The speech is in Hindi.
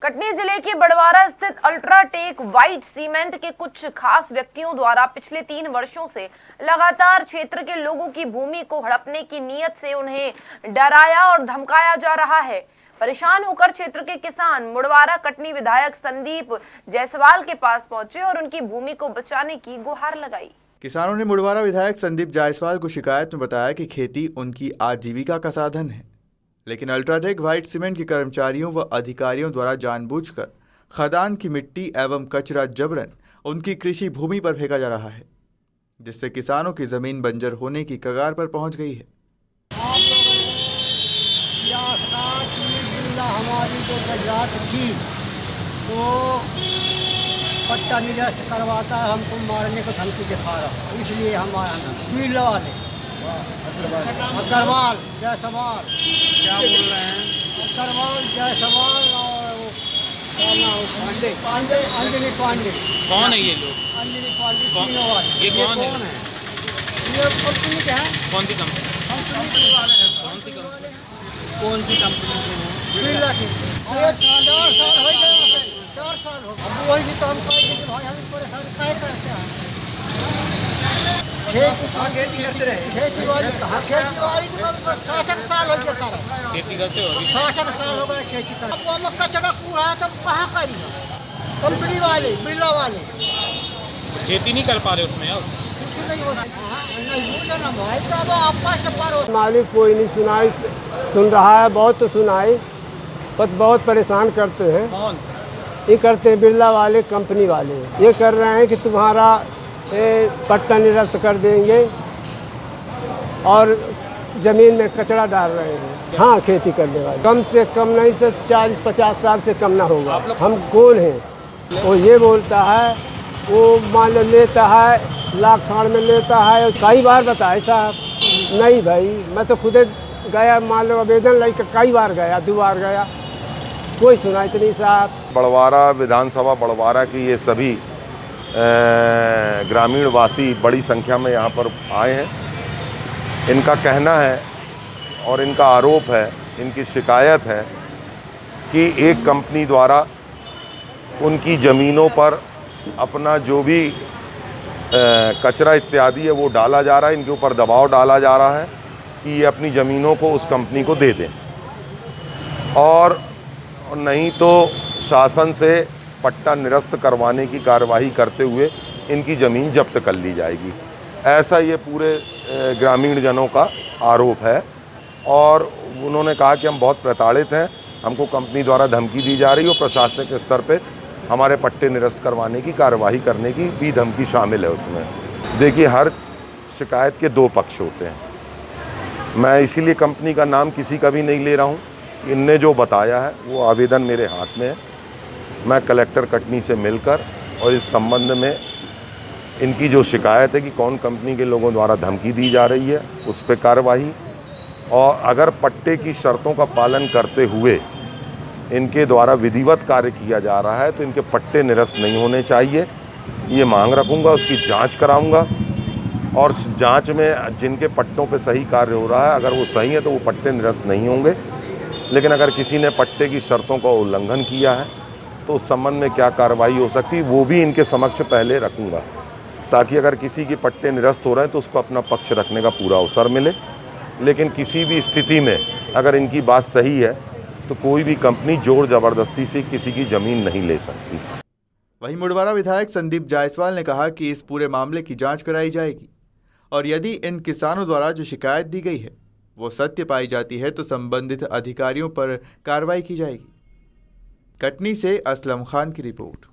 कटनी जिले के बड़वारा स्थित अल्ट्राटेक व्हाइट सीमेंट के कुछ खास व्यक्तियों द्वारा पिछले 3 वर्षों से लगातार क्षेत्र के लोगों की भूमि को हड़पने की नीयत से उन्हें डराया और धमकाया जा रहा है। परेशान होकर क्षेत्र के किसान मुड़वारा कटनी विधायक संदीप जायसवाल के पास पहुंचे और उनकी भूमि को बचाने की गुहार लगाई। किसानों ने मुड़वारा विधायक संदीप जायसवाल को शिकायत में बताया कि खेती उनकी आजीविका का साधन है, लेकिन अल्ट्राटेक व्हाइट सीमेंट के कर्मचारियों व अधिकारियों द्वारा जानबूझकर खदान की मिट्टी एवं कचरा जबरन उनकी कृषि भूमि पर फेंका जा रहा है, जिससे किसानों की जमीन बंजर होने की कगार पर पहुंच गई है। हमारी जो गुजरात थी तो पट्टा निरस्त करवाता है, हमको मारने को धमकी दिखा रहा, इसलिए हम आए अग्रवाल जायसवाल। क्या बोल रहे हैं? अग्रवाल जायसवाल और अंजनी पांडे। कौन है ये लोग? अंजनी पांडे तीनों वाले। ये कौन है? ये कंपनी के हैं। कौन सी कंपनी? कौन सी कंपनी? कौन सी कंपनी के हैं? बिरला की। 4 साल हो गए, 4 साल हो गए। अब वही तो हम कहेंगे कि भाई हम परेशान काहे करते हैं। खेती करते रहे। खेती वाली को 60 साल हो गया कर। खेती करते हो? 60 साल हो गए खेती कर। अब वो कचरा कूड़ा है तो कहाँ करी? कंपनी वाले, बिरला वाले खेती नहीं कर पा रहे उसमें अब? नहीं होता। नहीं भाई तो अब आपका से पारो। मालिक कोई नहीं सुन रहा है, बहुत तो सुनाई पर बहुत परेशान करते हैं। कौन? ये करते हैं बिरला वाले, कंपनी वाले। ये कर रहे हैं कि तुम्हारा पट्टा निरस्त कर देंगे और ज़मीन में कचरा डाल रहे हैं। हाँ, खेती करने वाले कम से कम नहीं तो 40-50 साल से कम ना होगा। हम कौन हैं? वो ये बोलता है, वो मान लो लेता है, लाख खान में लेता है। कई बार बताए साहब, नहीं भाई मैं तो खुद गया, मान लो आवेदन लेकर कई बार गया, 2 बार गया, कोई सुनाई तो नहीं साहब। बड़वारा विधानसभा बड़वारा की ये सभी ग्रामीण वासी बड़ी संख्या में यहाँ पर आए हैं। इनका कहना है और इनका आरोप है, इनकी शिकायत है कि एक कंपनी द्वारा उनकी ज़मीनों पर अपना जो भी कचरा इत्यादि है वो डाला जा रहा है। इनके ऊपर दबाव डाला जा रहा है कि ये अपनी ज़मीनों को उस कंपनी को दे दें और नहीं तो शासन से पट्टा निरस्त करवाने की कार्यवाही करते हुए इनकी ज़मीन जब्त कर ली जाएगी। ऐसा ये पूरे ग्रामीण जनों का आरोप है और उन्होंने कहा कि हम बहुत प्रताड़ित हैं, हमको कंपनी द्वारा धमकी दी जा रही है और प्रशासनिक स्तर पे हमारे पट्टे निरस्त करवाने की कार्यवाही करने की भी धमकी शामिल है उसमें। देखिए, हर शिकायत के 2 पक्ष होते हैं। मैं इसीलिए कंपनी का नाम किसी का भी नहीं ले रहा हूँ। इनने जो बताया है वो आवेदन मेरे हाथ में है। मैं कलेक्टर कटनी से मिलकर और इस संबंध में इनकी जो शिकायत है कि कौन कंपनी के लोगों द्वारा धमकी दी जा रही है उस पर कार्रवाई, और अगर पट्टे की शर्तों का पालन करते हुए इनके द्वारा विधिवत कार्य किया जा रहा है तो इनके पट्टे निरस्त नहीं होने चाहिए। ये मांग रखूँगा, उसकी जांच कराऊँगा और जांच में जिनके पट्टों पे सही कार्य हो रहा है अगर वो सही है तो वो पट्टे निरस्त नहीं होंगे। लेकिन अगर किसी ने पट्टे की शर्तों का उल्लंघन किया है तो उस संबंध में क्या कार्रवाई हो सकती है वो भी इनके समक्ष पहले रखूँगा, ताकि अगर किसी के पट्टे निरस्त हो रहे हैं तो उसको अपना पक्ष रखने का पूरा अवसर मिले। लेकिन किसी भी स्थिति में अगर इनकी बात सही है तो कोई भी कंपनी जोर ज़बरदस्ती से किसी की ज़मीन नहीं ले सकती। वहीं मुड़वारा विधायक संदीप जायसवाल ने कहा कि इस पूरे मामले की जांच कराई जाएगी और यदि इन किसानों द्वारा जो शिकायत दी गई है वो सत्य पाई जाती है तो संबंधित अधिकारियों पर कार्रवाई की जाएगी। कटनी से असलम खान की रिपोर्ट।